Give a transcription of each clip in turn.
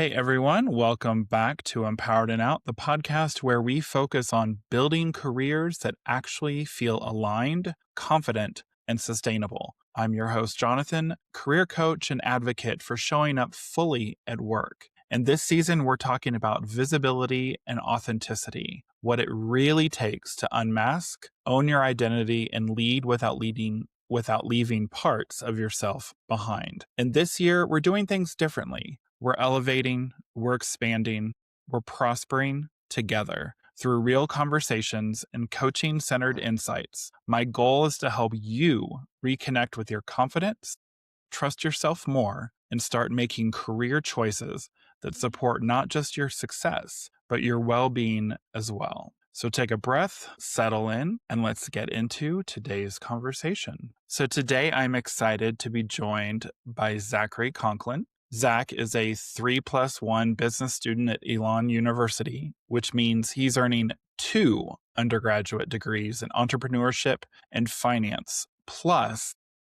Hey everyone, welcome back to Empowered and Out, the podcast where we focus on building careers that actually feel aligned, confident, and sustainable. I'm your host, Jonathan, career coach and advocate for showing up fully at work. And this season, we're talking about visibility and authenticity, what it really takes to unmask, own your identity, and lead without leaving parts of yourself behind. And this year, we're doing things differently. We're elevating, we're expanding, we're prospering together through real conversations and coaching centered insights. My goal is to help you reconnect with your confidence, trust yourself more, and start making career choices that support not just your success, but your well being as well. So take a breath, settle in, and let's get into today's conversation. So today I'm excited to be joined by Zachary Conklin. Zach is a 3+1 business student at Elon University, which means he's earning 2 undergraduate degrees in entrepreneurship and finance, plus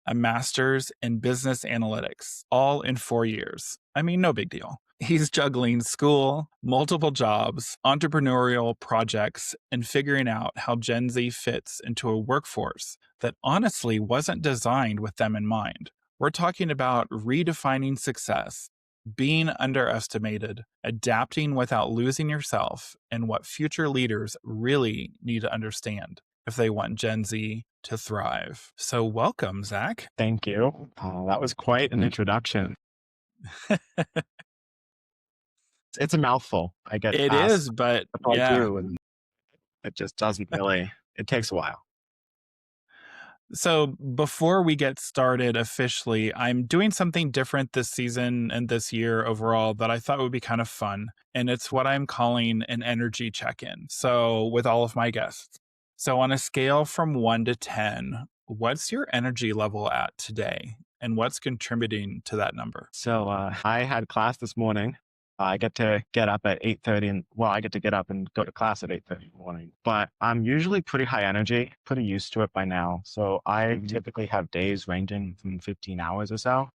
a master's in business analytics, all in 4 years. I mean, no big deal. He's juggling school, multiple jobs, entrepreneurial projects, and figuring out how Gen Z fits into a workforce that honestly wasn't designed with them in mind. We're talking about redefining success, being underestimated, adapting without losing yourself, and what future leaders really need to understand if they want Gen Z to thrive. So welcome, Zach. Thank you. That was quite an introduction. It's a mouthful. I get It asked is, but if I yeah. do, and it just doesn't really, it takes a while. So before we get started officially, I'm doing something different this season and this year overall that I thought would be kind of fun. And it's what I'm calling an energy check-in. So with all of my guests. So on a scale from 1 to 10, what's your energy level at today? And what's contributing to that number? So I had class this morning. I get to get up at 8:30 and I get to get up and go to class at 8:30 in the morning, but I'm usually pretty high energy, pretty used to it by now. So I typically have days ranging from 15 hours or so.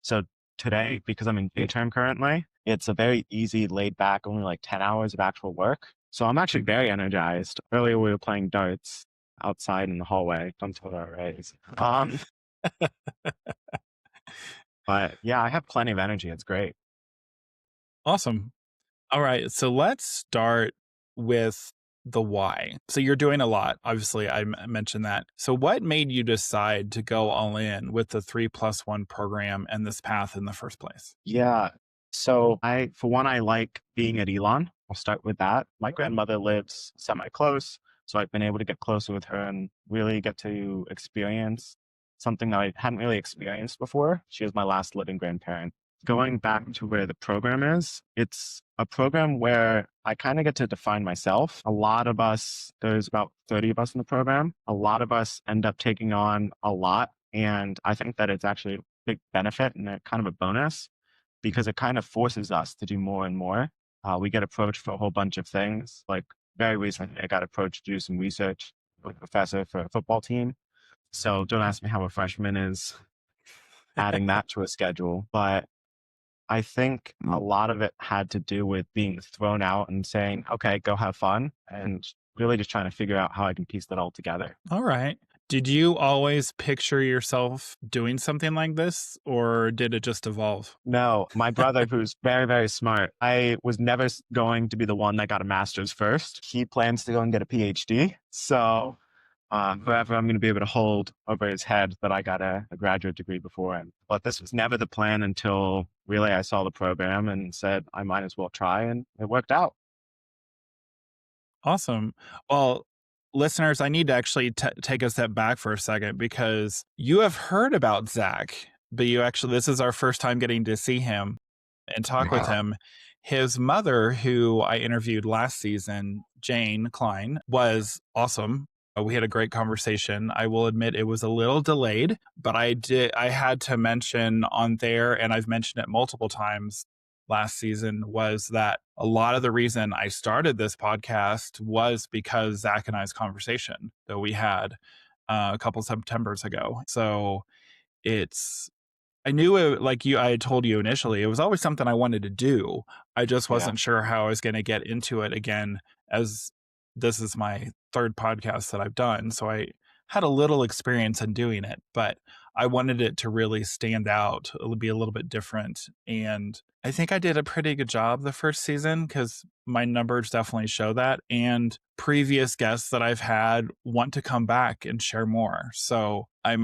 So today, because I'm in daytime currently, it's a very easy, laid back, only like 10 hours of actual work. So I'm actually very energized. Earlier we were playing darts outside in the hallway. Don't tell our raise. But yeah, I have plenty of energy. It's great. Awesome. All right. So let's start with the why. So you're doing a lot. Obviously, I mentioned that. So what made you decide to go all in with the 3+1 program and this path in the first place? Yeah. So for one, I like being at Elon. I'll start with that. My grandmother lives semi-close, so I've been able to get closer with her and really get to experience something that I hadn't really experienced before. She was my last living grandparent. Going back to where the program is, it's a program where I kind of get to define myself. A lot of us, there's about 30 of us in the program. A lot of us end up taking on a lot. And I think that it's actually a big benefit and a kind of a bonus because it kind of forces us to do more and more. We get approached for a whole bunch of things. Like very recently, I got approached to do some research with a professor for a football team. So don't ask me how a freshman is adding that to a schedule. But I think a lot of it had to do with being thrown out and saying, okay, go have fun, and really just trying to figure out how I can piece that all together. All right. Did you always picture yourself doing something like this, or did it just evolve? No, my brother, who's very, very smart, I was never going to be the one that got a master's first. He plans to go and get a PhD. So forever, I'm going to be able to hold over his head that I got a graduate degree before him. But this was never the plan until really I saw the program and said, I might as well try. And it worked out. Awesome. Well, listeners, I need to actually take a step back for a second because you have heard about Zach, but this is our first time getting to see him and talk with him. His mother, who I interviewed last season, Jane Klein, was awesome. We had a great conversation. I will admit it was a little delayed, but I had to mention on there, and I've mentioned it multiple times last season, was that a lot of the reason I started this podcast was because Zach and I's conversation that we had a couple Septembers ago. So it's I knew it, like I had told you initially, it was always something I wanted to do. I just Yeah. wasn't sure how I was going to get into it again, as this is my third podcast that I've done. So I had a little experience in doing it, but I wanted it to really stand out. It would be a little bit different. And I think I did a pretty good job the first season because my numbers definitely show that. And previous guests that I've had want to come back and share more. So I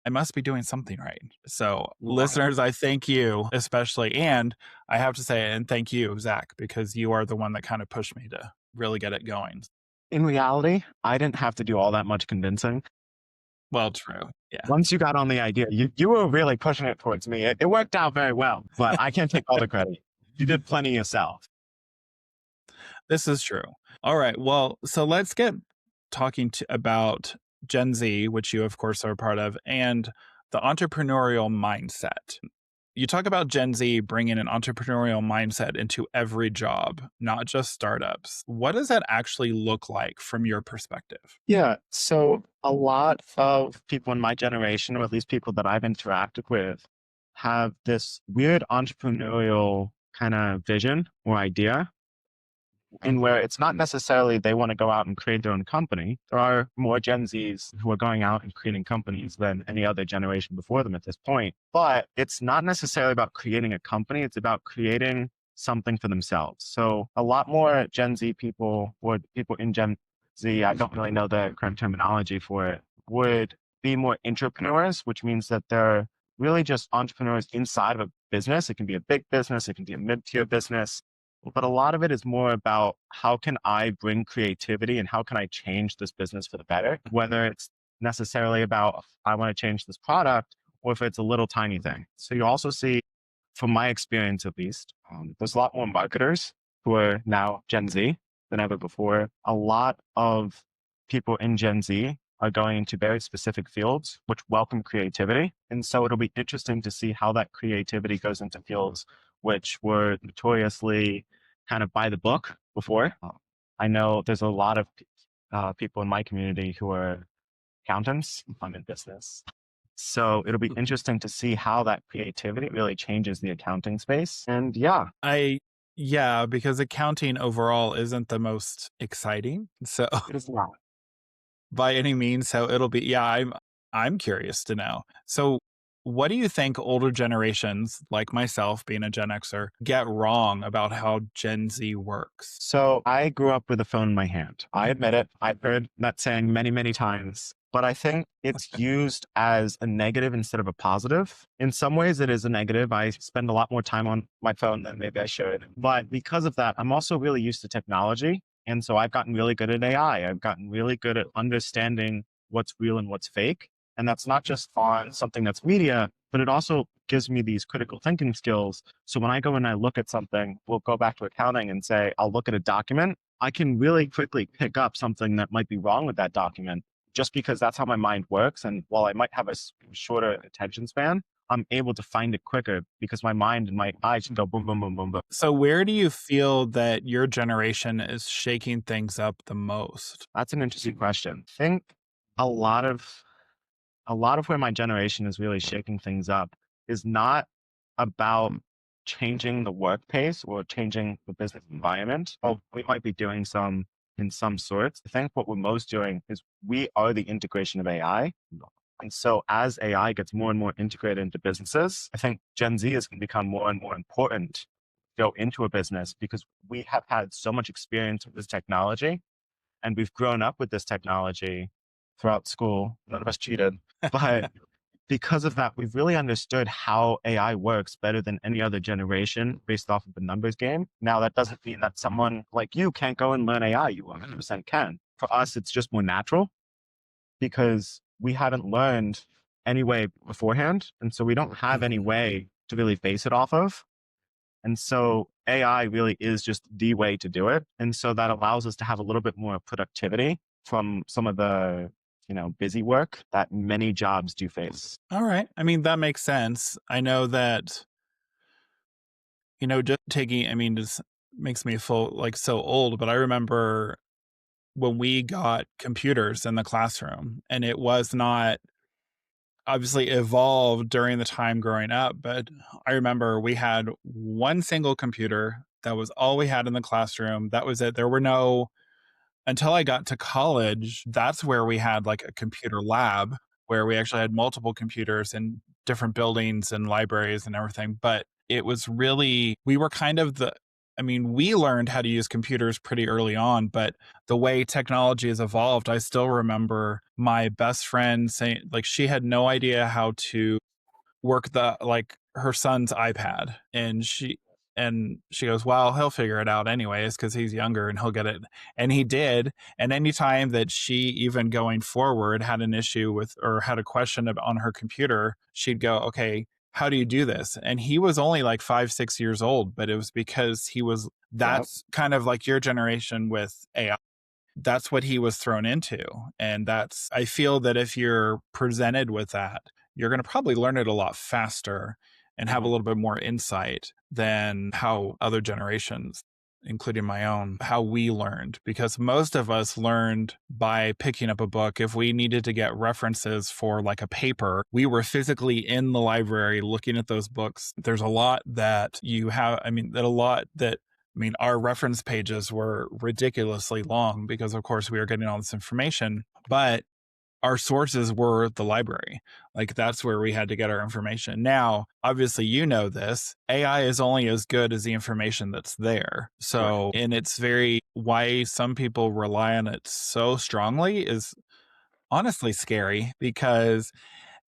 must be doing something right. So, listeners, I thank you, especially. And I have to say, and thank you, Zach, because you are the one that kind of pushed me to really get it going. In reality, I didn't have to do all that much convincing. Well, true. Yeah. Once you got on the idea, you were really pushing it towards me. It worked out very well, but I can't take all the credit. You did plenty yourself. This is true. All right. Well, so let's get talking about Gen Z, which you, of course, are a part of, and the entrepreneurial mindset. You talk about Gen Z bringing an entrepreneurial mindset into every job, not just startups. What does that actually look like from your perspective? Yeah. So a lot of people in my generation, or at least people that I've interacted with, have this weird entrepreneurial kind of vision or idea in where it's not necessarily they want to go out and create their own company. There are more Gen Zs who are going out and creating companies than any other generation before them at this point. But it's not necessarily about creating a company, it's about creating something for themselves. So a lot more Gen Z people, or people in Gen Z, I don't really know the correct terminology for it, would be more entrepreneurs, which means that they're really just entrepreneurs inside of a business. It can be a big business, it can be a mid-tier business, but a lot of it is more about how can I bring creativity and how can I change this business for the better, whether it's necessarily about I want to change this product or if it's a little tiny thing. So you also see, from my experience at least, there's a lot more marketers who are now Gen Z than ever before. A lot of people in Gen Z are going into very specific fields which welcome creativity. And so it'll be interesting to see how that creativity goes into fields which were notoriously kind of by the book before. I know there's a lot of people in my community who are accountants. I'm in business. So it'll be interesting to see how that creativity really changes the accounting space. And yeah, Yeah, because accounting overall isn't the most exciting. So it is not. by any means, so it'll be I'm curious to know. So what do you think older generations like myself being a Gen Xer get wrong about how Gen Z works? So I grew up with a phone in my hand. I admit it. I've heard that saying many, many times, but I think it's used as a negative instead of a positive. In some ways, it is a negative. I spend a lot more time on my phone than maybe I should. But because of that, I'm also really used to technology. And so I've gotten really good at AI. I've gotten really good at understanding what's real and what's fake. And that's not just on something that's media, but it also gives me these critical thinking skills. So when I go and I look at something, we'll go back to accounting and say, I'll look at a document. I can really quickly pick up something that might be wrong with that document just because that's how my mind works. And while I might have a shorter attention span, I'm able to find it quicker because my mind and my eyes can go boom, boom, boom, boom, boom. So where do you feel that your generation is shaking things up the most? That's an interesting question. I think a lot of where my generation is really shaking things up is not about changing the work pace or changing the business environment. Oh, we might be doing some in some sorts. I think what we're most doing is we are the integration of AI. And so as AI gets more and more integrated into businesses, I think Gen Z is going to become more and more important to go into a business because we have had so much experience with this technology and we've grown up with this technology throughout school. None of us cheated, but because of that, we've really understood how AI works better than any other generation based off of the numbers game. Now, that doesn't mean that someone like you can't go and learn AI. You 100% can. For us, it's just more natural because we haven't learned any way beforehand. And so we don't have any way to really base it off of. And so AI really is just the way to do it. And so that allows us to have a little bit more productivity from some of the, busy work that many jobs do face. All right. I mean, that makes sense. I know that, just taking, I mean, just makes me feel like so old, but I remember when we got computers in the classroom and it was not obviously evolved during the time growing up. But I remember we had one single computer. That was all we had in the classroom. That was it. There were no, until I got to college, that's where we had like a computer lab where we actually had multiple computers in different buildings and libraries and everything. But it was really, we were kind of the, I mean, we learned how to use computers pretty early on, but the way technology has evolved, I still remember my best friend saying, like, she had no idea how to work the like her son's iPad, and she goes, "Well, he'll figure it out anyways because he's younger and he'll get it." And he did. And anytime that she, even going forward, had an issue with or had a question on her computer, she'd go, "Okay, how do you do this?" And he was only like 5, 6 years old, but it was because he was. Yep. That's kind of like your generation with AI. That's what he was thrown into. And that's, I feel that if you're presented with that, you're going to probably learn it a lot faster and have a Mhm. little bit more insight than how other generations, including my own, how we learned. Because most of us learned by picking up a book. If we needed to get references for like a paper, we were physically in the library looking at those books. There's a lot that you have, I mean, that a lot that I mean, our reference pages were ridiculously long because, of course, we were getting all this information, but our sources were the library. Like, that's where we had to get our information. Now, obviously, you know this, AI is only as good as the information that's there. Right. So, and it's very, why some people rely on it so strongly is honestly scary because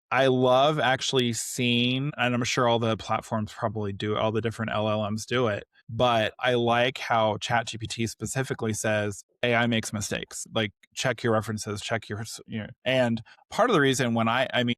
I love actually seeing, and I'm sure all the platforms probably do, all the different LLMs do it, but I like how ChatGPT specifically says AI makes mistakes. Like, check your references, check your, and part of the reason when I mean,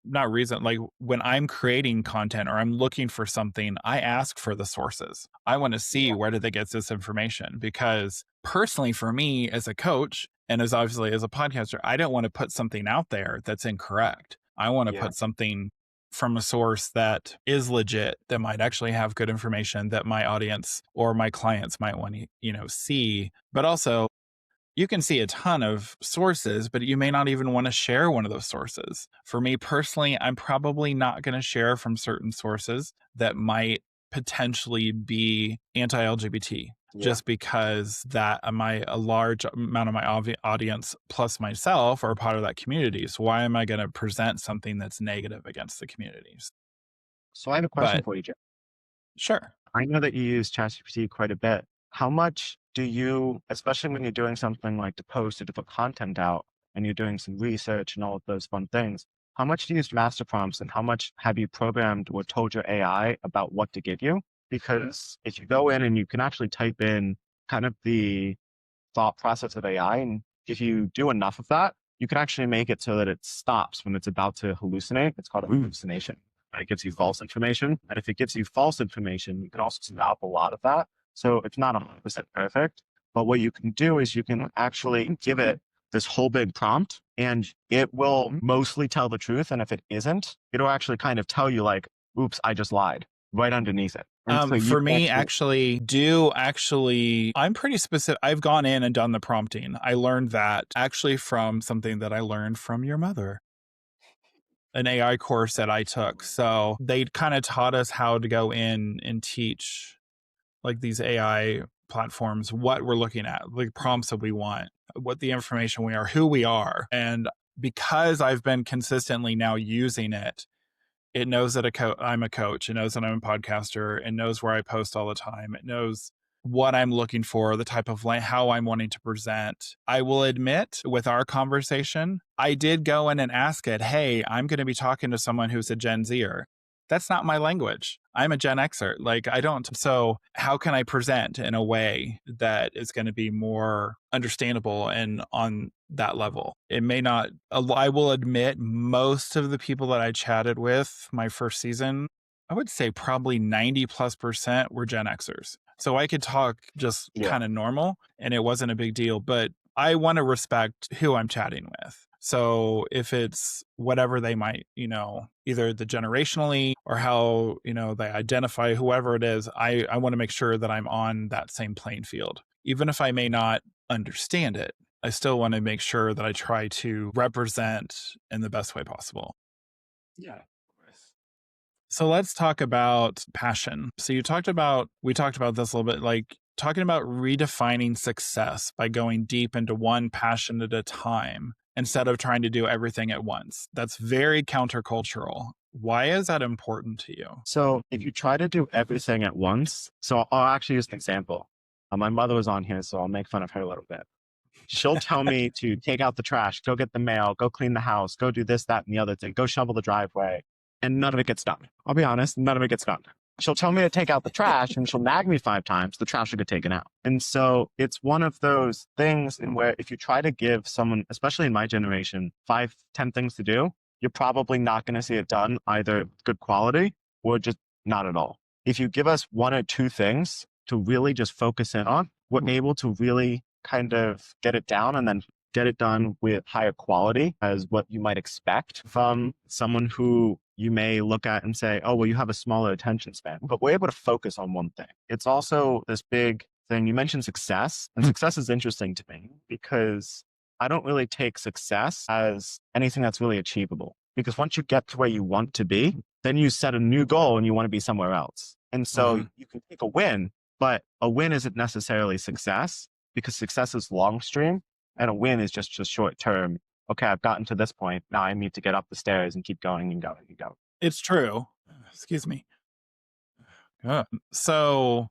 not reason, like when I'm creating content or I'm looking for something, I ask for the sources. I want to see Yeah. where did they get this information, because personally for me as a coach and as obviously as a podcaster, I don't want to put something out there that's incorrect. I want to Yeah. put something from a source that is legit, that might actually have good information that my audience or my clients might want to, see. But also, you can see a ton of sources, but you may not even want to share one of those sources. For me personally, I'm probably not going to share from certain sources that might potentially be anti-LGBT, Yeah. just because that a large amount of my audience plus myself are part of that community. So why am I going to present something that's negative against the communities? So I have a question But for you, Jeff. sure. I know that you use ChatGPT quite a bit. How much do you, especially when you're doing something like to post or to put content out and you're doing some research and all of those fun things, how much do you use master prompts and how much have you programmed or told your AI about what to give you? Because if you go in and you can actually type in kind of the thought process of AI, and if you do enough of that, you can actually make it so that it stops when it's about to hallucinate. It's called a hallucination. It gives you false information. And if it gives you false information, you can also stop a lot of that. So it's not 100% perfect. But what you can do is you can actually give it this whole big prompt and it will mostly tell the truth. And if it isn't, it'll actually kind of tell you like, oops, I just lied right underneath it. And so you For can me, actually, I'm pretty specific. I've gone in and done the prompting. I learned that actually from something that I learned from your mother, an AI course that I took. So they kind of taught us how to go in and teach like these AI platforms what we're looking at, the prompts that we want, what the information we are, who we are. And because I've been consistently now using it, it knows that I'm a coach. It knows that I'm a podcaster. It knows where I post all the time. It knows what I'm looking for, the type of how I'm wanting to present. I will admit, with our conversation, I did go in and ask it, hey, I'm going to be talking to someone who's a Gen Zer. That's not my language. I'm a Gen Xer. Like, I don't. So, how can I present in a way that is going to be more understandable and on that level? It may not, I will admit, most of the people that I chatted with my first season, I would say probably 90+% were Gen Xers. So I could talk just yeah. kind of normal and it wasn't a big deal, but I want to respect who I'm chatting with. So if it's whatever they might, either the generationally or how, they identify whoever it is, I want to make sure that I'm on that same playing field, even if I may not understand it. I still want to make sure that I try to represent in the best way possible. Yeah, of course. So let's talk about passion. So we talked about this a little bit, like talking about redefining success by going deep into one passion at a time instead of trying to do everything at once. That's very countercultural. Why is that important to you? So if you try to do everything at once, so I'll actually use an example. My mother was on here, so I'll make fun of her a little bit. She'll tell me to take out the trash, go get the mail, go clean the house, go do this, that, and the other thing, go shovel the driveway. And none of it gets done. I'll be honest, none of it gets done. She'll tell me to take out the trash and she'll nag me 5 times, the trash will get taken out. And so it's one of those things in where if you try to give someone, especially in my generation, 5, 10 things to do, you're probably not going to see it done either good quality or just not at all. If you give us 1 or 2 things to really just focus in on, we're able to really kind of get it down and then get it done with higher quality as what you might expect from someone who you may look at and say, oh, well, you have a smaller attention span, but we're able to focus on one thing. It's also this big thing. You mentioned success, and success is interesting to me because I don't really take success as anything that's really achievable, because once you get to where you want to be, then you set a new goal and you want to be somewhere else. And so you can take a win, but a win isn't necessarily success, because success is long stream and a win is just short term. Okay, I've gotten to this point. Now I need to get up the stairs and keep going and going and going. It's true. Excuse me. So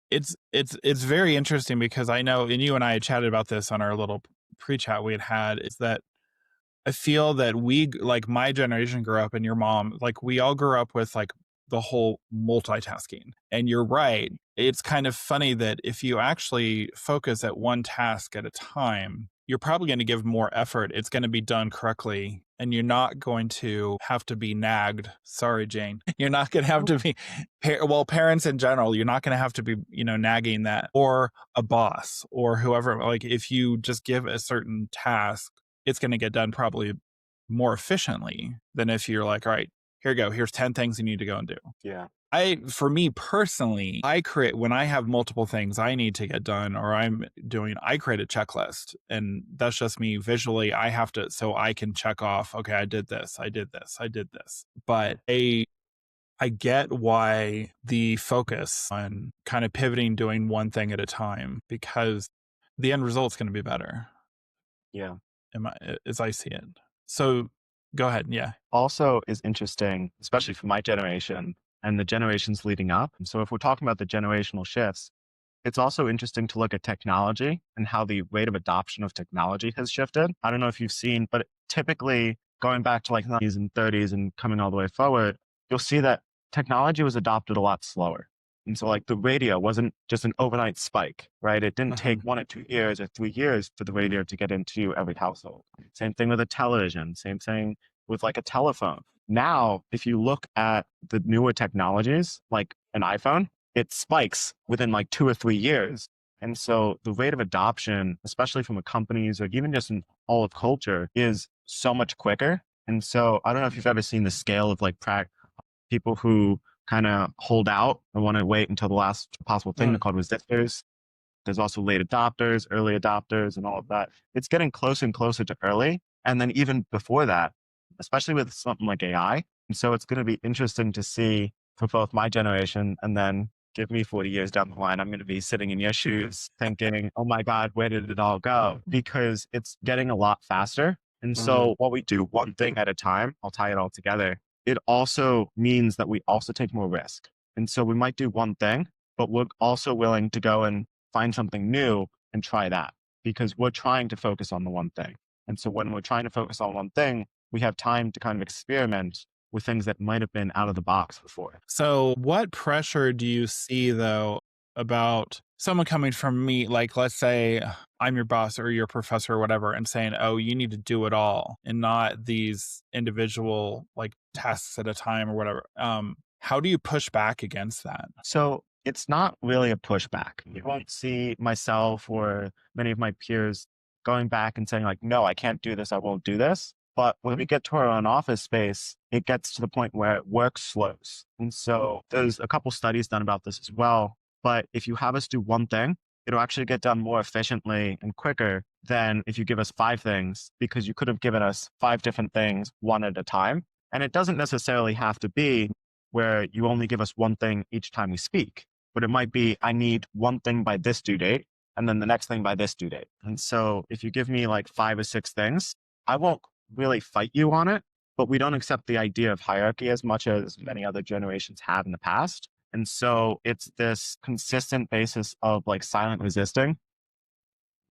it's very interesting because I know, and you and I had chatted about this on our little pre-chat we had, is that I feel that we, like my generation grew up and your mom, like we all grew up with like the whole multitasking. And you're right. It's kind of funny that if you actually focus at one task at a time, you're probably going to give more effort. It's going to be done correctly. And you're not going to have to be nagged. Sorry, Jane. You're not going to have to be, well, parents in general, you're not going to have to be, nagging that, or a boss or whoever. Like if you just give a certain task, it's going to get done probably more efficiently than if you're like, all right, here you go. Here's 10 things you need to go and do. Yeah. For me personally, when I have multiple things I need to get done or I create a checklist, and that's just me visually. I have to, so I can check off, okay, I did this, I did this, I did this. But I get why the focus on kind of pivoting, doing one thing at a time, because the end result's going to be better. Yeah. As I see it. So go ahead. Yeah. Also is interesting, especially for my generation and the generations leading up. And so if we're talking about the generational shifts, it's also interesting to look at technology and how the rate of adoption of technology has shifted. I don't know if you've seen, but typically going back to like the 90s and 30s and coming all the way forward, you'll see that technology was adopted a lot slower. And so like the radio wasn't just an overnight spike, right? It didn't take 1 or 2 years or 3 years for the radio to get into every household. Same thing with a television, same thing with like a telephone. Now, if you look at the newer technologies, like an iPhone, it spikes within like 2 or 3 years. And so the rate of adoption, especially from a companies or even just in all of culture, is so much quicker. And so I don't know if you've ever seen the scale of like people who kind of hold out and want to wait until the last possible thing. They're called resistors. There's also late adopters, early adopters, and all of that. It's getting closer and closer to early. And then even before that, especially with something like AI. And so it's going to be interesting to see for both my generation and then give me 40 years down the line, I'm going to be sitting in your shoes thinking, oh my God, where did it all go? Because it's getting a lot faster. And so what we do one thing at a time, I'll tie it all together. It also means that we also take more risk. And so we might do one thing, but we're also willing to go and find something new and try that, because we're trying to focus on the one thing. And so when we're trying to focus on one thing, we have time to kind of experiment with things that might have been out of the box before. So what pressure do you see though about someone coming from me, like let's say I'm your boss or your professor or whatever, and saying, oh, you need to do it all and not these individual like tasks at a time or whatever. How do you push back against that? So it's not really a pushback. You won't see myself or many of my peers going back and saying like, no, I can't do this. I won't do this. But when we get to our own office space, it gets to the point where work slows. And so there's a couple studies done about this as well. But if you have us do one thing it'll actually get done more efficiently and quicker than if you give us 5 things, because you could have given us 5 different things one at a time. And it doesn't necessarily have to be where you only give us one thing each time we speak, but it might be, I need one thing by this due date, and then the next thing by this due date. And so if you give me like 5 or 6 things, I won't really fight you on it, but we don't accept the idea of hierarchy as much as many other generations have in the past. And so it's this consistent basis of like silent resisting,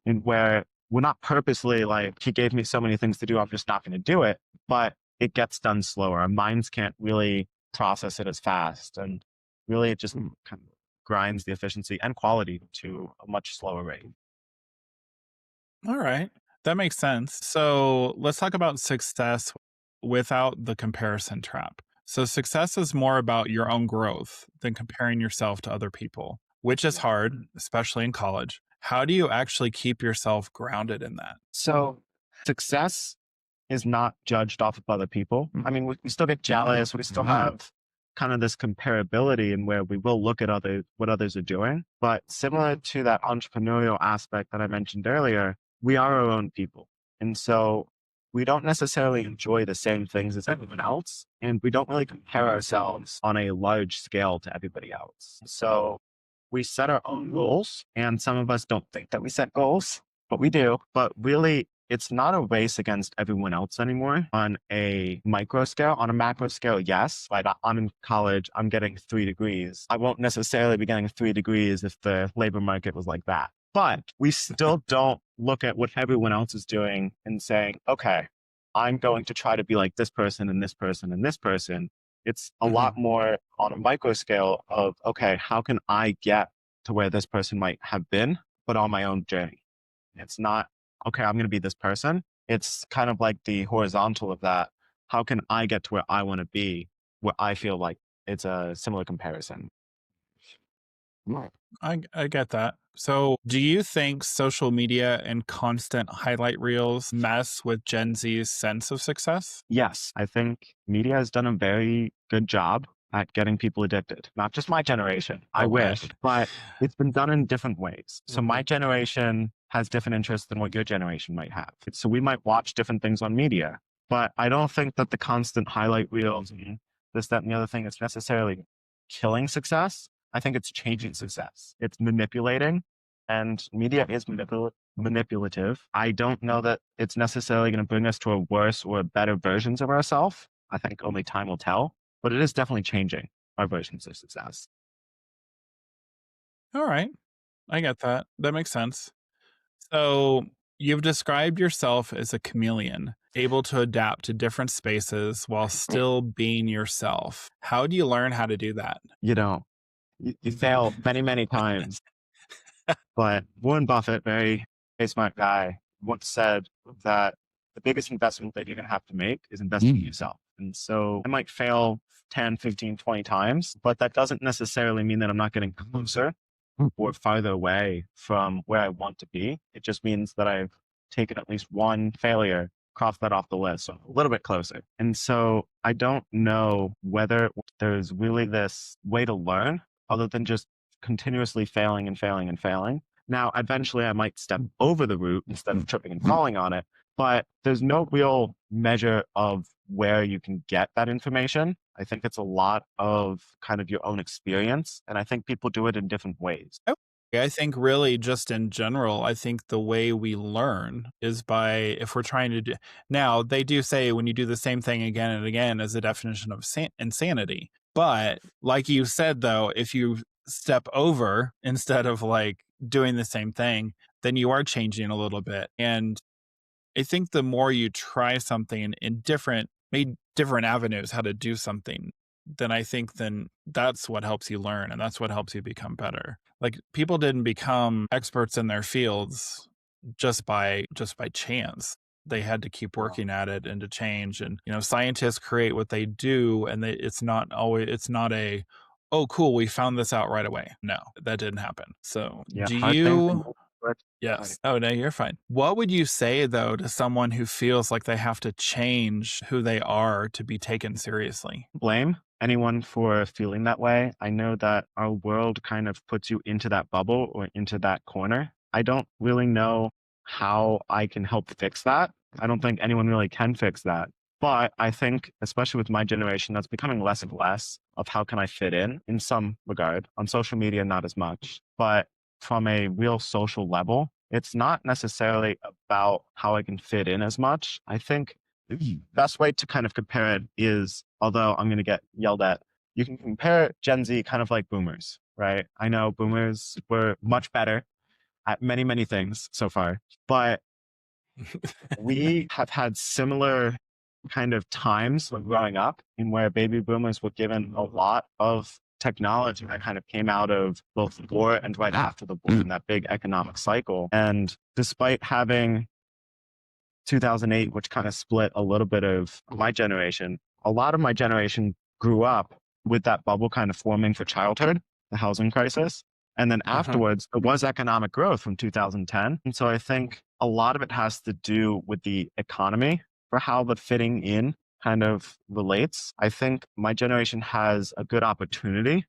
and where we're not purposely like, he gave me so many things to do, I'm just not going to do it, but it gets done slower. Our minds can't really process it as fast. And really, it just kind of grinds the efficiency and quality to a much slower rate. All right. That makes sense. So let's talk about success without the comparison trap. So success is more about your own growth than comparing yourself to other people, which is hard, especially in college. How do you actually keep yourself grounded in that? So success is not judged off of other people. I mean, we still get jealous. We still have kind of this comparability in where we will look at what others are doing. But similar to that entrepreneurial aspect that I mentioned earlier, we are our own people. And so we don't necessarily enjoy the same things as everyone else. And we don't really compare ourselves on a large scale to everybody else. So we set our own goals, and some of us don't think that we set goals, but we do. But really, it's not a race against everyone else anymore on a micro scale. On a macro scale, yes. Like I'm in college, I'm getting 3 degrees. I won't necessarily be getting 3 degrees if the labor market was like that. But we still don't look at what everyone else is doing and saying, okay, I'm going to try to be like this person and this person and this person. It's a lot more on a micro scale of, okay, how can I get to where this person might have been, but on my own journey? It's not, okay, I'm going to be this person. It's kind of like the horizontal of that. How can I get to where I want to be, where I feel like it's a similar comparison? Right. I get that. So, do you think social media and constant highlight reels mess with Gen Z's sense of success? Yes, I think media has done a very good job at getting people addicted. Not just my generation, I wish, but it's been done in different ways. So my generation has different interests than what your generation might have. So we might watch different things on media, but I don't think that the constant highlight reels and this, that, and the other thing is necessarily killing success. I think it's changing success. It's manipulating, and media is manipulative. I don't know that it's necessarily going to bring us to a worse or better versions of ourselves. I think only time will tell, but it is definitely changing our versions of success. All right. I get that. That makes sense. So, you've described yourself as a chameleon, able to adapt to different spaces while still being yourself. How do you learn how to do that? You know, you fail many, many times, but Warren Buffett, very smart guy, once said that the biggest investment that you're going to have to make is investing in yourself. And so I might fail 10, 15, 20 times, but that doesn't necessarily mean that I'm not getting closer or farther away from where I want to be. It just means that I've taken at least one failure, crossed that off the list, so a little bit closer. And so I don't know whether there's really this way to learn other than just continuously failing and failing and failing. Now, eventually I might step over the route instead of tripping and falling on it, but there's no real measure of where you can get that information. I think it's a lot of kind of your own experience. And I think people do it in different ways. I think really just in general, I think the way we learn is by if we're trying to do now, they do say when you do the same thing again and again as a definition of insanity. But like you said, though, if you step over instead of like doing the same thing, then you are changing a little bit. And I think the more you try something in different avenues how to do something, then that's what helps you learn and that's what helps you become better. Like people didn't become experts in their fields just by chance. They had to keep working at it and to change. And scientists create what they do, and it's not a oh cool we found this out right away. No, that didn't happen. So Yeah, do hard thing. you But Yes. Oh, no, you're fine. What would you say, though, to someone who feels like they have to change who they are to be taken seriously? blame anyone for feeling that way. I know that our world kind of puts you into that bubble or into that corner. I don't really know how I can help fix that. I don't think anyone really can fix that. But I think, especially with my generation, that's becoming less and less of how can I fit in some regard. On social media, not as much. But from a real social level, it's not necessarily about how I can fit in as much. I think the best way to kind of compare it is, although I'm going to get yelled at, you can compare Gen Z kind of like boomers, right? I know boomers were much better at many, many things so far, but we have had similar kind of times when growing up in where baby boomers were given a lot of technology that kind of came out of both the war and right after the war in that big economic cycle. And despite having 2008, which kind of split a little bit of my generation, a lot of my generation grew up with that bubble kind of forming for childhood, the housing crisis. And then Uh-huh. afterwards, it was economic growth from 2010. And so I think a lot of it has to do with the economy for how the fitting in kind of relates. I think my generation has a good opportunity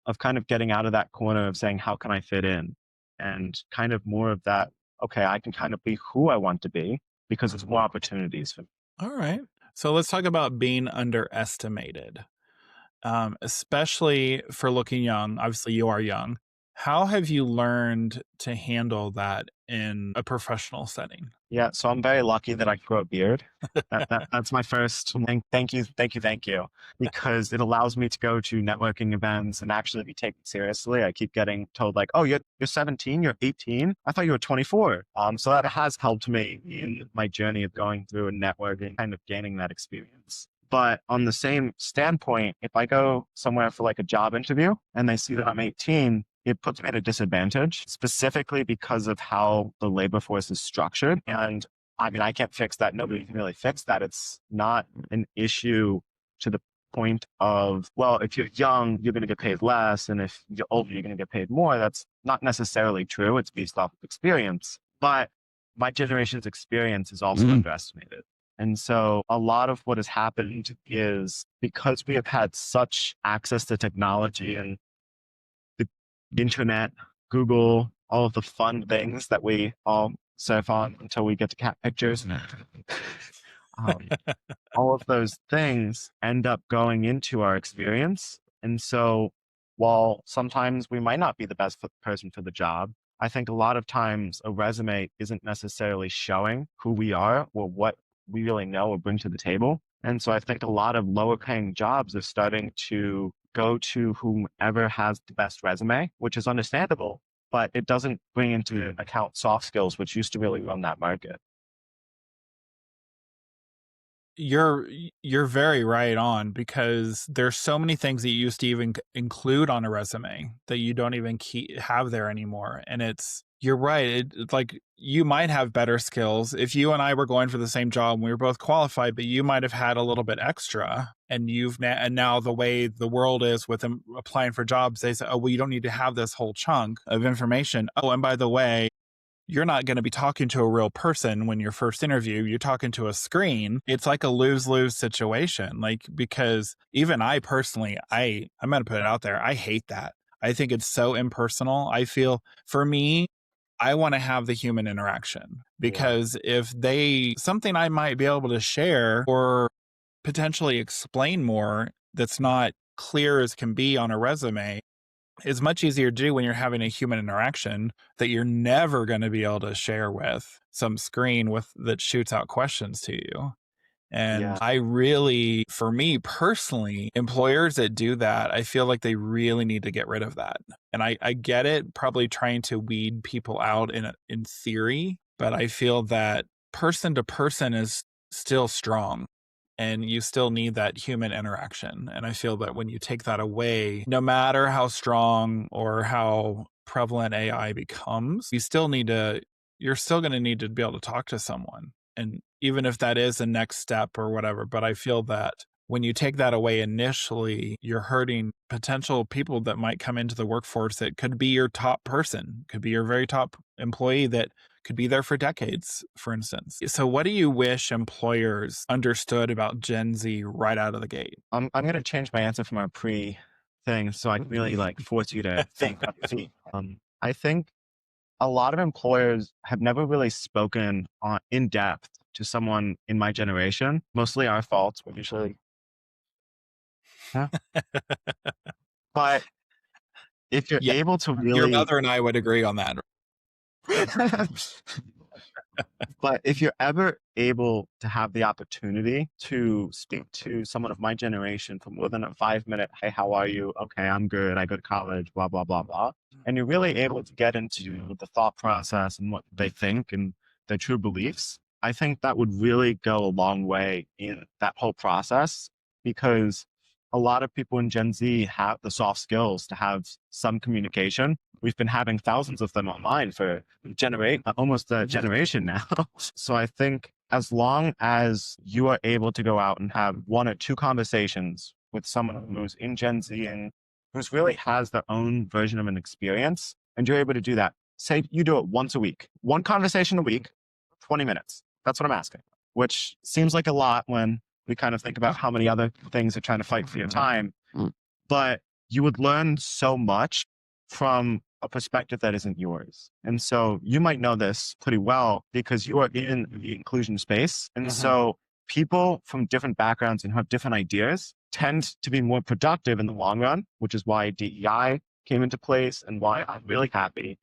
of kind of getting out of that corner of saying, how can I fit in? And kind of more of that, okay, I can kind of be who I want to be because there's more opportunities for me. All right. So let's talk about being underestimated, especially for looking young. Obviously, you are young. How have you learned to handle that in a professional setting? Yeah, so I'm very lucky that I grow a beard. That's my first thank you, because it allows me to go to networking events and actually be taken seriously. I keep getting told like, "Oh, you're 17, you're 18. I thought you were 24." So that has helped me in my journey of going through and networking, kind of gaining that experience. But on the same standpoint, if I go somewhere for like a job interview and they see that I'm 18, it puts me at a disadvantage, specifically because of how the labor force is structured. And I mean, I can't fix that. Nobody can really fix that. It's not an issue to the point of, well, if you're young, you're going to get paid less. And if you're older, you're going to get paid more. That's not necessarily true. It's based off of experience. But my generation's experience is also underestimated. And so a lot of what has happened is because we have had such access to technology and the internet, Google, all of the fun things that we all surf on until we get to cat pictures. um, all of those things end up going into our experience. And so while sometimes we might not be the best person for the job, I think a lot of times a resume isn't necessarily showing who we are or what we really know or bring to the table. And so I think a lot of lower paying jobs are starting to go to whomever has the best resume, which is understandable, but it doesn't bring into account soft skills, which used to really run that market. You're you're very right on because there's so many things that you used to even include on a resume that you don't even have there anymore. And you're right. It's like you might have better skills if you and I were going for the same job and we were both qualified, but you might have had a little bit extra. And and now the way the world is with them applying for jobs, they say, oh, well, you don't need to have this whole chunk of information. Oh, and by the way, you're not going to be talking to a real person when your first interview, you're talking to a screen. It's like a lose-lose situation. Like, because even I personally, I'm going to put it out there. I hate that. I think it's so impersonal. I feel for me, I want to have the human interaction Yeah. because if something I might be able to share or potentially explain more that's not clear as can be on a resume, is much easier to do when you're having a human interaction that you're never going to be able to share with some screen with that shoots out questions to you. And Yeah. I really, for me personally, employers that do that, I feel like they really need to get rid of that. And I get it, probably trying to weed people out in theory, but I feel that person to person is still strong and you still need that human interaction. And I feel that when you take that away, no matter how strong or how prevalent AI becomes, you're still going to need to be able to talk to someone. And even if that is the next step or whatever, but I feel that when you take that away initially, you're hurting potential people that might come into the workforce that could be your top person, could be your very top employee that could be there for decades, for instance. So what do you wish employers understood about Gen Z right out of the gate? I'm going to change my answer from our pre thing so I can really like force you to think on your feet. I think a lot of employers have never really spoken in depth to someone in my generation, mostly our faults. We're usually, yeah. But if you're Yeah, able to your really, mother and I would agree on that. but if you're ever able to have the opportunity to speak to someone of my generation for more than a 5 minute, hey, how are you? Okay, I'm good. I go to college, blah, blah, blah, blah. And you're really able to get into the thought process and what they think and their true beliefs. I think that would really go a long way in that whole process because a lot of people in Gen Z have the soft skills to have some communication. We've been having thousands of them online for almost a generation now. So I think as long as you are able to go out and have one or two conversations with someone who's in Gen Z and who's really has their own version of an experience, and you're able to do that, say you do it once a week, one conversation a week, 20 minutes. That's what I'm asking, which seems like a lot when we kind of think about how many other things are trying to fight for your time. But you would learn so much from a perspective that isn't yours. And so you might know this pretty well because you are in the inclusion space. And so people from different backgrounds and who have different ideas tend to be more productive in the long run, which is why DEI came into place and why I'm really happy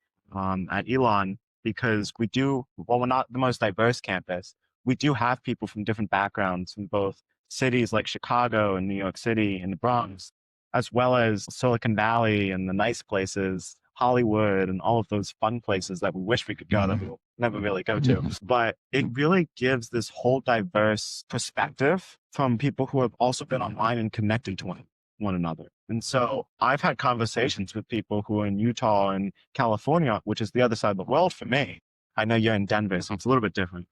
at Elon because while we're not the most diverse campus, we do have people from different backgrounds from both cities like Chicago and New York City and the Bronx, as well as Silicon Valley and the nice places, Hollywood and all of those fun places that we wish we could go that we'll never really go to. But it really gives this whole diverse perspective from people who have also been online and connected to one another. And so I've had conversations with people who are in Utah and California, which is the other side of the world for me. I know you're in Denver, so it's a little bit different,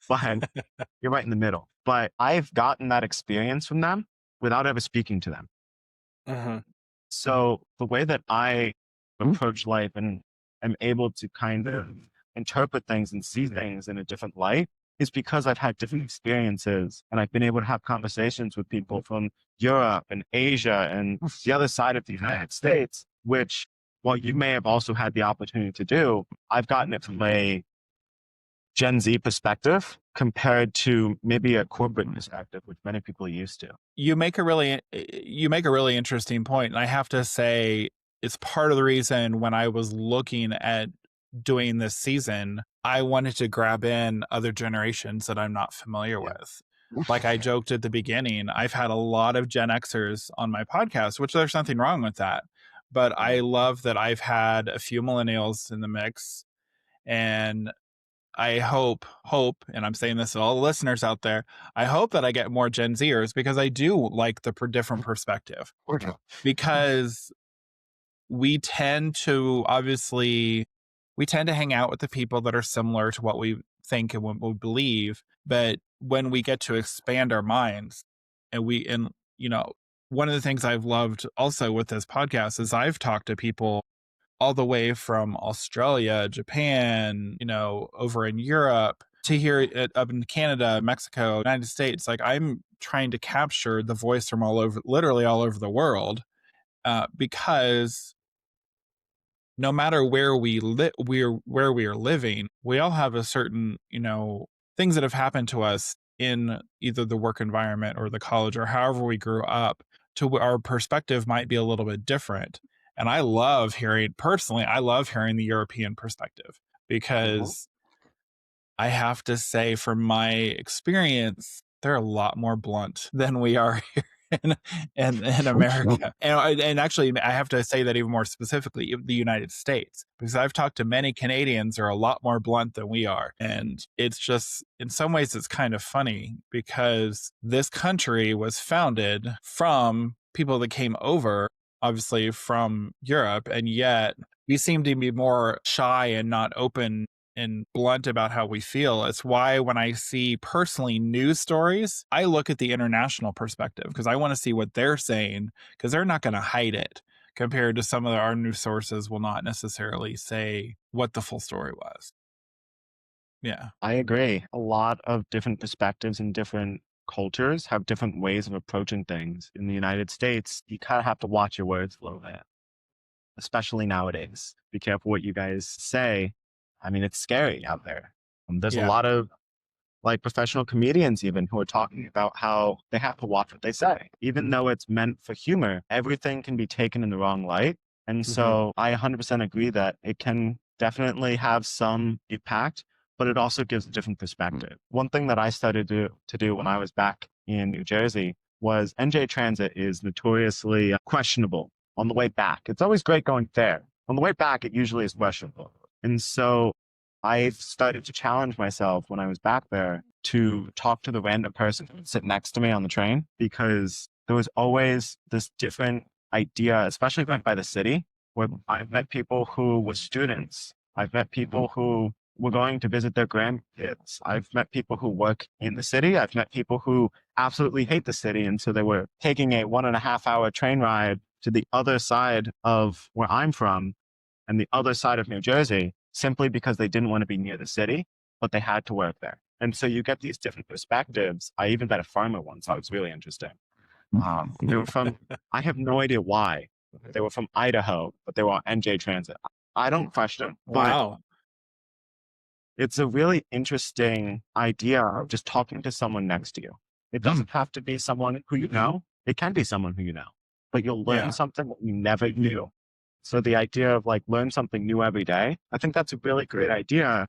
but you're right in the middle. But I've gotten that experience from them without ever speaking to them. So the way that I approach life and am able to kind of interpret things and see things in a different light is because I've had different experiences and I've been able to have conversations with people from Europe and Asia and the other side of the United States, which while you may have also had the opportunity to do, I've gotten it from a Gen Z perspective compared to maybe a corporate perspective, which many people are used to. You make a really interesting point, and I have to say it's part of the reason when I was looking at doing this season, I wanted to grab in other generations that I'm not familiar with. Like I joked at the beginning, I've had a lot of Gen Xers on my podcast, which there's nothing wrong with that. But I love that I've had a few millennials in the mix, and I hope, and I'm saying this to all the listeners out there, I hope that I get more Gen Zers because I do like the different perspective. Because we tend to hang out with the people that are similar to what we think and what we believe. But when we get to expand our minds and one of the things I've loved also with this podcast is I've talked to people all the way from Australia, Japan, over in Europe to here up in Canada, Mexico, United States. Like I'm trying to capture the voice from literally all over the world, because no matter where we are living, we all have a certain, things that have happened to us in either the work environment or the college or however we grew up to our perspective might be a little bit different. And I love hearing the European perspective because I have to say from my experience, they're a lot more blunt than we are here in America. And actually, I have to say that even more specifically, the United States, because I've talked to many Canadians who are a lot more blunt than we are. And it's just, in some ways, it's kind of funny because this country was founded from people that came over, obviously from Europe, and yet we seem to be more shy and not open and blunt about how we feel. It's why when I see personally news stories, I look at the international perspective because I want to see what they're saying because they're not going to hide it compared to some of our news sources will not necessarily say what the full story was. Yeah. I agree. A lot of different perspectives and different cultures have different ways of approaching things. In the United States, you kind of have to watch your words a little bit, especially nowadays. Be careful what you guys say. I mean, it's scary out there. There's a Yeah. lot of like professional comedians even who are talking about how they have to watch what they say. Even though it's meant for humor, everything can be taken in the wrong light. And so I 100% agree that it can definitely have some impact, but it also gives a different perspective. One thing that I started to do when I was back in New Jersey was NJ Transit is notoriously questionable on the way back. It's always great going there. On the way back, it usually is questionable. And so I started to challenge myself when I was back there to talk to the random person who would sit next to me on the train because there was always this different idea, especially going by the city, where I've met people who were students. I've met people who were going to visit their grandkids. I've met people who work in the city. I've met people who absolutely hate the city. And so they were taking a 1.5 hour train ride to the other side of where I'm from and the other side of New Jersey simply because they didn't want to be near the city, but they had to work there. And so you get these different perspectives. I even met a farmer once. That was really interesting. They were from, I have no idea why. They were from Idaho, but they were on NJ Transit. I don't question, but Wow. it's a really interesting idea of just talking to someone next to you. It doesn't have to be someone who you know. It can be someone who you know, but you'll learn Yeah. something that you never knew. So the idea of like learn something new every day, I think that's a really great idea,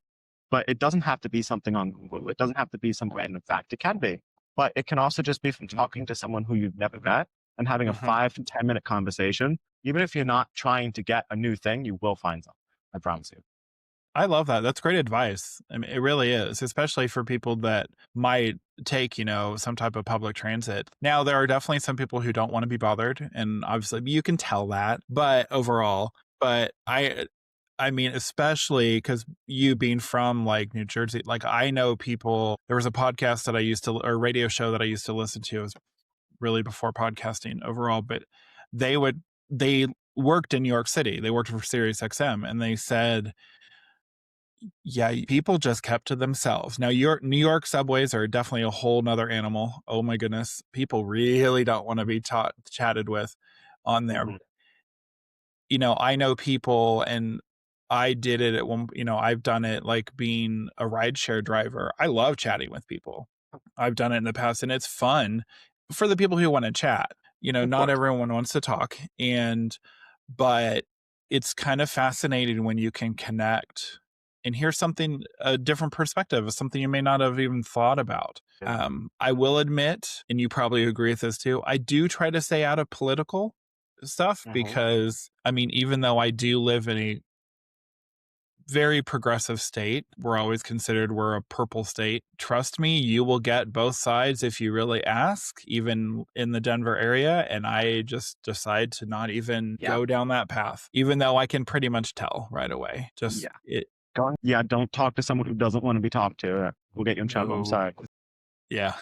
but it doesn't have to be something on Google. It doesn't have to be some random fact. It can be, but it can also just be from talking to someone who you've never met and having a 5 to 10 minute conversation. Even if you're not trying to get a new thing, you will find something. I promise you. I love that. That's great advice. I mean, it really is, especially for people that might take, some type of public transit. Now, there are definitely some people who don't want to be bothered, and obviously you can tell that, but overall, but I mean, especially because you being from like New Jersey, like I know people, there was a podcast that I used to, or radio show that I used to listen to. It was really before podcasting overall, but they worked in New York City. They worked for Sirius XM, and they said, yeah, people just kept to themselves. Now, your New York subways are definitely a whole nother animal. Oh my goodness. People really don't want to be chatted with on there. I know people, and I did it at one, I've done it like being a rideshare driver. I love chatting with people. I've done it in the past, and it's fun for the people who want to chat. Of Not course. everyone wants to talk, but it's kind of fascinating when you can connect and hear a different perspective of something you may not have even thought about. I will admit, and you probably agree with this too, I do try to stay out of political stuff because, I mean, even though I do live in a very progressive state, we're always considered we're a purple state. Trust me, you will get both sides if you really ask, even in the Denver area. And I just decide to not even go down that path, even though I can pretty much tell right away. Don't talk to someone who doesn't want to be talked to. We'll get you in trouble. I'm sorry. Yeah.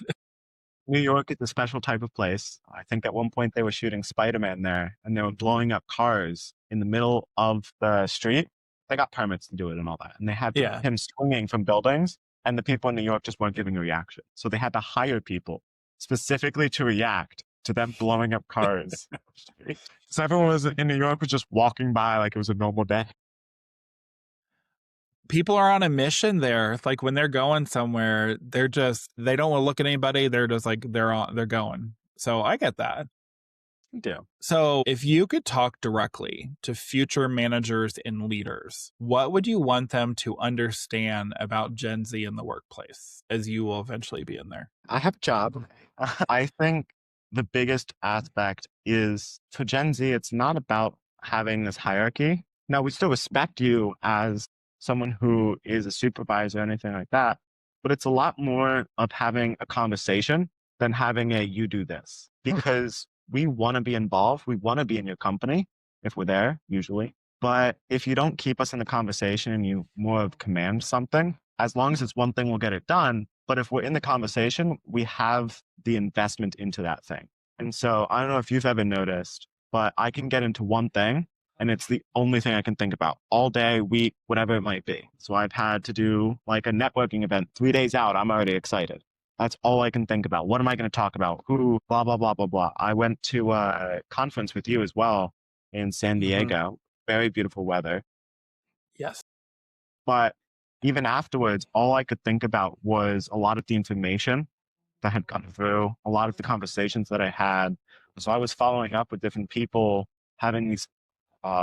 New York is a special type of place. I think at one point they were shooting Spider-Man there and they were blowing up cars in the middle of the street. They got permits to do it and all that. And they had him swinging from buildings and the people in New York just weren't giving a reaction. So they had to hire people specifically to react to them blowing up cars. So everyone was in New York was just walking by like it was a normal day. People are on a mission there. Like when they're going somewhere, they don't want to look at anybody. They're just like, they're going. So I get that. Yeah. So if you could talk directly to future managers and leaders, what would you want them to understand about Gen Z in the workplace as you will eventually be in there? I have a job. I think the biggest aspect is for Gen Z, it's not about having this hierarchy. Now, we still respect you as someone who is a supervisor or anything like that, but it's a lot more of having a conversation than having a you do this because we want to be involved. We want to be in your company if we're there, usually. But if you don't keep us in the conversation and you more of command something, as long as it's one thing, we'll get it done. But if we're in the conversation, we have the investment into that thing. And so I don't know if you've ever noticed, but I can get into one thing and it's the only thing I can think about all day, week, whatever it might be. So I've had to do like a networking event 3 days out. I'm already excited. That's all I can think about. What am I going to talk about? Who, blah, blah, blah, blah, blah. I went to a conference with you as well in San Diego. Very beautiful weather. Yes. But even afterwards, all I could think about was a lot of the information that had gone through, a lot of the conversations that I had. So I was following up with different people, having these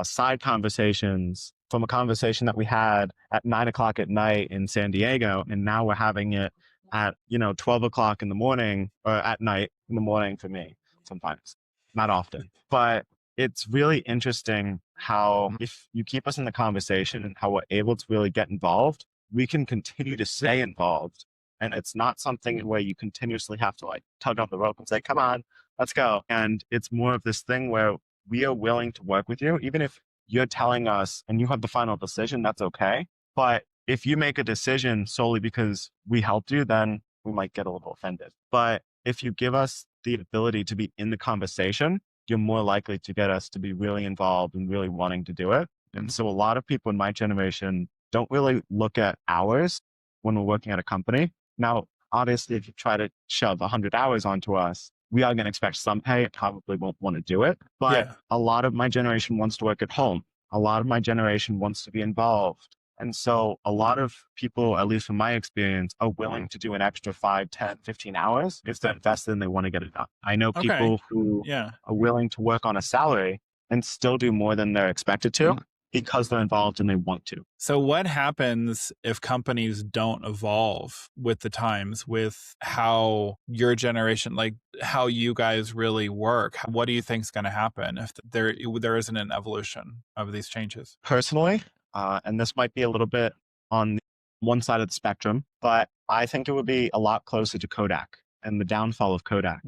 side conversations from a conversation that we had at 9 o'clock at night in San Diego. And now we're having it at, 12 o'clock in the morning or at night in the morning for me sometimes, not often. But it's really interesting how if you keep us in the conversation and how we're able to really get involved, we can continue to stay involved. And it's not something where you continuously have to like tug on the rope and say, come on, let's go. And it's more of this thing where we are willing to work with you, even if you're telling us and you have the final decision, that's okay. But if you make a decision solely because we helped you, then we might get a little offended. But if you give us the ability to be in the conversation, you're more likely to get us to be really involved and really wanting to do it. And so a lot of people in my generation don't really look at hours when we're working at a company. Now, obviously, if you try to shove 100 hours onto us, we are going to expect some pay. It probably won't want to do it. But a lot of my generation wants to work at home. A lot of my generation wants to be involved. And so a lot of people, at least from my experience, are willing to do an extra 5, 10, 15 hours if they're invested and they want to get it done. I know people who are willing to work on a salary and still do more than they're expected to because they're involved and they want to. So what happens if companies don't evolve with the times, with how your generation, like how you guys really work? What do you think is going to happen if there isn't an evolution of these changes? Personally, and this might be a little bit on one side of the spectrum, but I think it would be a lot closer to Kodak and the downfall of Kodak.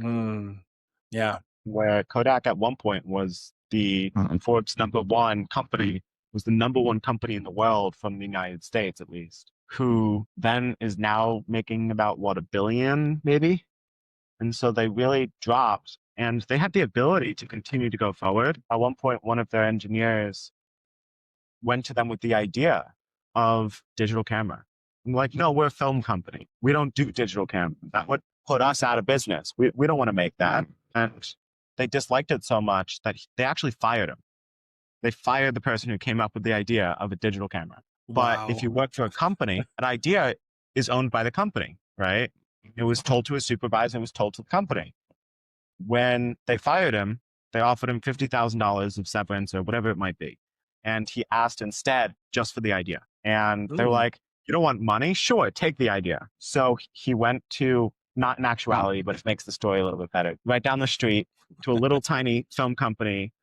Yeah. Where Kodak at one point was the Forbes #1 company, was the #1 company in the world from the United States, at least, who then is now making about $1 billion, maybe. And so they really dropped and they had the ability to continue to go forward. At one point, one of their engineers went to them with the idea of digital camera. I'm like, no, we're a film company. We don't do digital camera. That would put us out of business. We don't want to make that. And they disliked it so much that they actually fired him. They fired the person who came up with the idea of a digital camera. But if you work for a company, an idea is owned by the company, right? It was told to a supervisor, it was told to the company. When they fired him, they offered him $50,000 of severance or whatever it might be. And he asked instead just for the idea. And they're like, you don't want money? Sure, take the idea. So he went to, not in actuality, but it makes the story a little bit better, right down the street to a little tiny film company.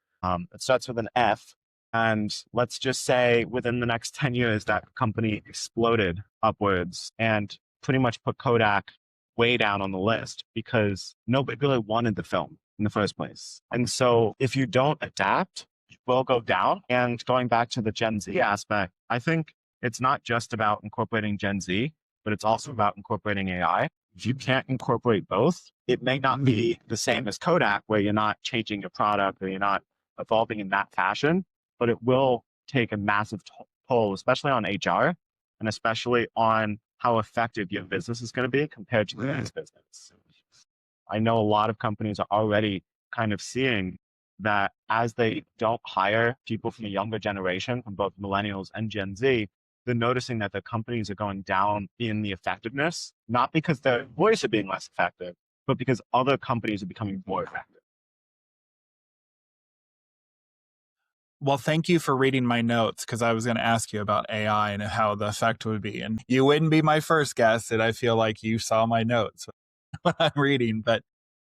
It starts with an F. And let's just say within the next 10 years, that company exploded upwards and pretty much put Kodak way down on the list because nobody really wanted the film in the first place. And so if you don't adapt, you will go down. And going back to the Gen Z aspect, I think it's not just about incorporating Gen Z, but it's also about incorporating AI. If you can't incorporate both, it may not be the same as Kodak, where you're not changing your product or you're not evolving in that fashion, but it will take a massive toll, especially on HR and especially on how effective your business is going to be compared to the next business. I know a lot of companies are already kind of seeing that as they don't hire people from the younger generation, from both millennials and Gen Z, they're noticing that the companies are going down in the effectiveness, not because their employees are being less effective, but because other companies are becoming more effective. Well, thank you for reading my notes because I was going to ask you about AI and how the effect would be. And you wouldn't be my first guest, and I feel like you saw my notes when I'm reading. But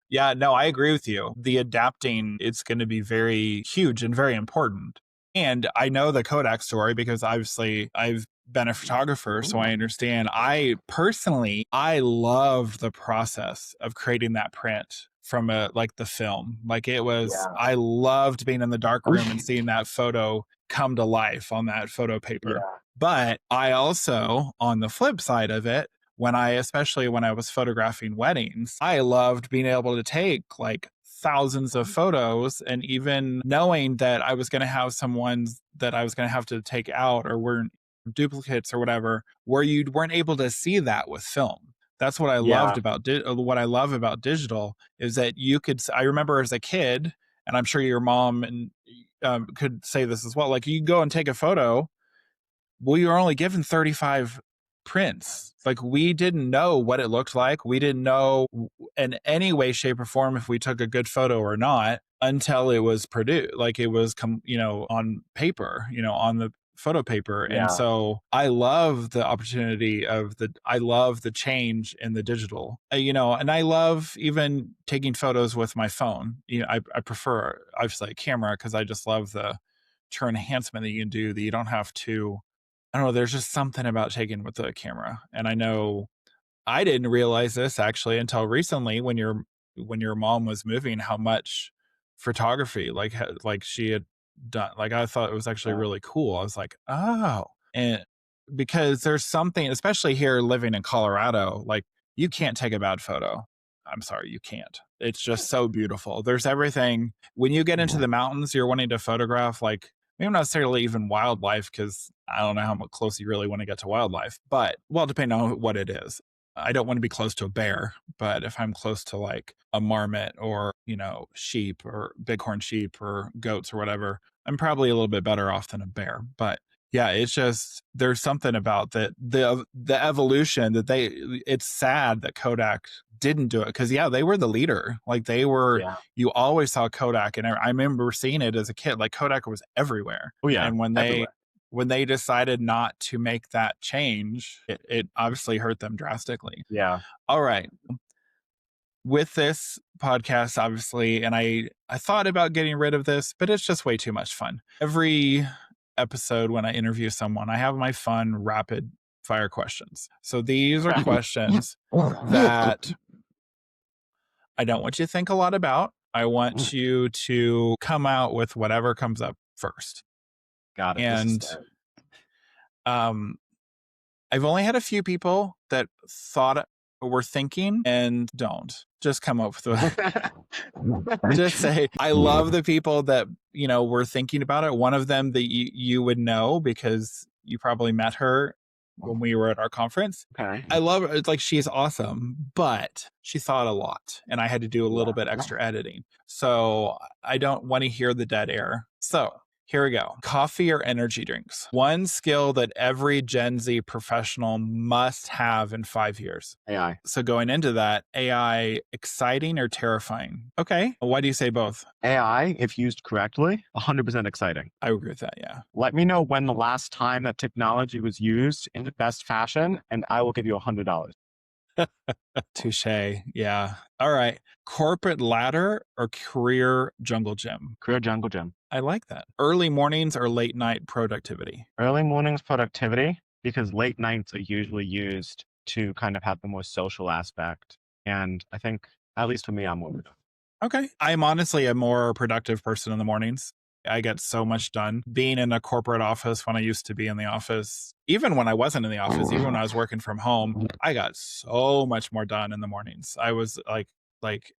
yeah, no, I agree with you. The adapting, it's going to be very huge and very important. And I know the Kodak story because obviously I've been a photographer, so I understand. I personally, I love the process of creating that print from like the film. Like it was, I loved being in the dark room and seeing that photo come to life on that photo paper. Yeah. But I also, on the flip side of it, especially when I was photographing weddings, I loved being able to take like thousands of photos, and even knowing that I was going to have some ones that I was going to have to take out or weren't duplicates or whatever, where you weren't able to see that with film. That's what I Yeah. loved about what I love about digital is that you could. I remember as a kid, and I'm sure your mom and could say this as well. Like you go and take a photo, we were only given 35 prints. Like we didn't know what it looked like. We didn't know in any way, shape, or form if we took a good photo or not until it was produced, like it was, on paper, on the photo paper. And Yeah. so I love the opportunity I love the change in the digital, and I love even taking photos with my phone. I prefer obviously a camera because I just love the turn enhancement that you can do that you don't have to. I don't know, there's just something about taking with the camera. And I know I didn't realize this actually until recently when your mom was moving, how much photography like she had done. Like I thought it was actually Yeah. really cool. I was like, "Oh." And because there's something, especially here living in Colorado, like you can't take a bad photo. I'm sorry, you can't. It's just so beautiful. There's everything. When you get into the mountains, you're wanting to photograph like maybe not necessarily even wildlife, because I don't know how much close you really want to get to wildlife, but well, depending on what it is. I don't want to be close to a bear, but if I'm close to like a marmot or, sheep or bighorn sheep or goats or whatever, I'm probably a little bit better off than a bear. But yeah, it's just there's something about the evolution that it's sad that Kodak didn't do it, because they were the leader. Like they were, Yeah. you always saw Kodak, and I remember seeing it as a kid. Like Kodak was everywhere. Oh yeah. And Everywhere. when they decided not to make that change, it obviously hurt them drastically. Yeah. All right. With this podcast, obviously, and I thought about getting rid of this, but it's just way too much fun. Every episode when I interview someone, I have my fun rapid fire questions. So these are questions that I don't want you to think a lot about. I want you to come out with whatever comes up first. Got it. And I've only had a few people that thought were thinking and don't. Just come up with just say, I love the people that, were thinking about it. One of them that you would know because you probably met her when we were at our conference. Okay. I love her. It's like, she's awesome, but she thought a lot and I had to do a little bit extra editing. So I don't want to hear the dead air. So here we go. Coffee or energy drinks? One skill that every Gen Z professional must have in 5 years. AI. So going into that, AI, exciting or terrifying? Okay. Why do you say both? AI, if used correctly, 100% exciting. I agree with that. Yeah. Let me know when the last time that technology was used in the best fashion, and I will give you $100. Touche. Yeah. All right. Corporate ladder or career jungle gym? Career jungle gym. I like that. Early mornings or late night productivity? Early mornings productivity, because late nights are usually used to kind of have the more social aspect. And I think, at least for me, I'm more productive. Okay. I'm honestly a more productive person in the mornings. I get so much done. Being in a corporate office when I used to be in the office, even when I wasn't in the office, even when I was working from home, I got so much more done in the mornings. I was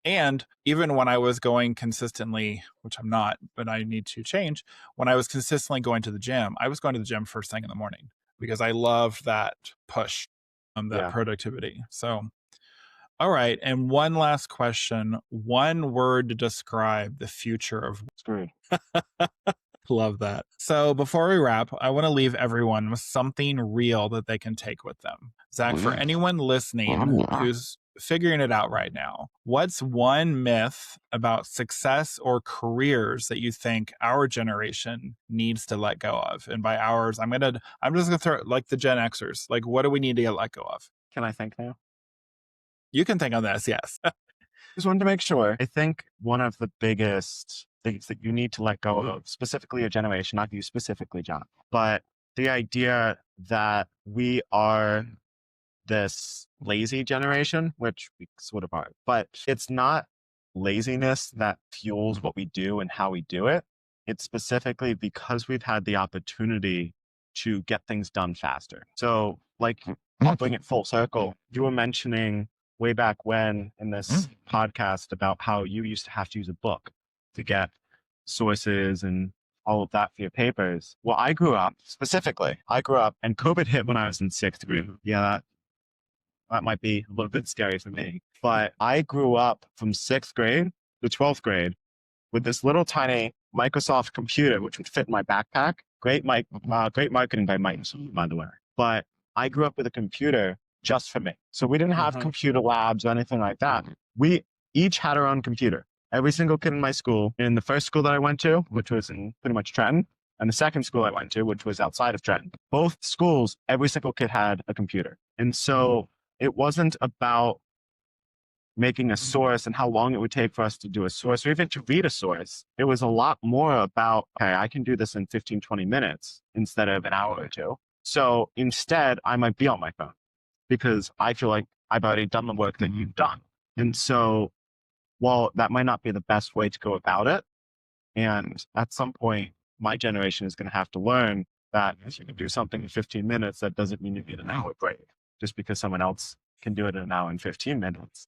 and even when I was going consistently, which I'm not, but I need to change, when I was consistently going to the gym, I was going to the gym first thing in the morning because I loved that push, that productivity. So, all right. And one last question. One word to describe the future of Screwed. Love that. So before we wrap, I want to leave everyone with something real that they can take with them. Zach, for anyone listening who's figuring it out right now, what's one myth about success or careers that you think our generation needs to let go of? And by ours, I'm just gonna throw like the Gen Xers. Like, what do we need to get let go of? Can I think now? You can think on this, yes. Just wanted to make sure. I think one of the biggest things that you need to let go of, specifically a generation, not you specifically, John, but the idea that we are this lazy generation, which we sort of are, but it's not laziness that fuels what we do and how we do it. It's specifically because we've had the opportunity to get things done faster. So, like, I'll bring it full circle. You were mentioning way back when in this podcast about how you used to have to use a book to get sources and all of that for your papers. Well, I grew up and COVID hit when I was in sixth grade. Yeah, that might be a little bit scary for me. But I grew up from sixth grade to 12th grade with this little tiny Microsoft computer, which would fit in my backpack. Great marketing by Microsoft, by the way. But I grew up with a computer just for me. So we didn't have computer labs or anything like that. We each had our own computer. Every single kid in my school, in the first school that I went to, which was in pretty much Trenton, and the second school I went to, which was outside of Trenton, both schools, every single kid had a computer. And so it wasn't about making a source and how long it would take for us to do a source or even to read a source. It was a lot more about, okay, I can do this in 15, 20 minutes instead of an hour or two. So instead, I might be on my phone because I feel like I've already done the work that you've done. And so while that might not be the best way to go about it, and at some point, my generation is going to have to learn that if you can do something in 15 minutes, that doesn't mean you need an hour break just because someone else can do it in an hour and 15 minutes.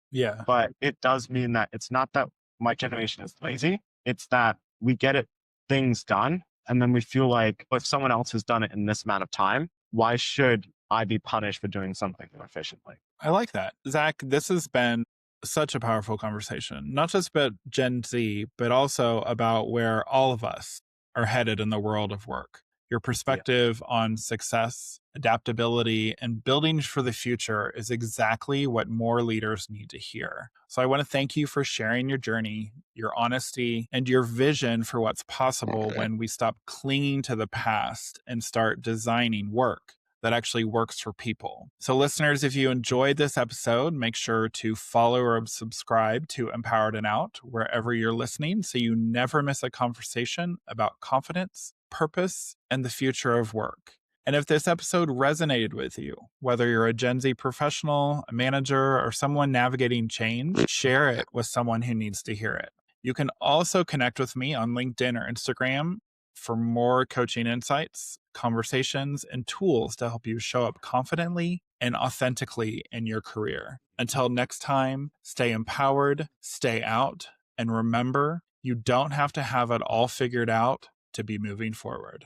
Yeah. But it does mean that it's not that my generation is lazy. It's that we get things done. And then we feel like, well, if someone else has done it in this amount of time, why should I be punished for doing something more efficiently? I like that. Zach, this has been such a powerful conversation, not just about Gen Z, but also about where all of us are headed in the world of work. Your perspective on success, adaptability, and building for the future is exactly what more leaders need to hear. So I want to thank you for sharing your journey, your honesty, and your vision for what's possible when we stop clinging to the past and start designing work that actually works for people. So listeners, if you enjoyed this episode, make sure to follow or subscribe to Empowered and Out wherever you're listening so you never miss a conversation about confidence, purpose, and the future of work. And if this episode resonated with you, whether you're a Gen Z professional, a manager, or someone navigating change, share it with someone who needs to hear it. You can also connect with me on LinkedIn or Instagram for more coaching insights, conversations, and tools to help you show up confidently and authentically in your career. Until next time, stay empowered, stay out, and remember, you don't have to have it all figured out to be moving forward.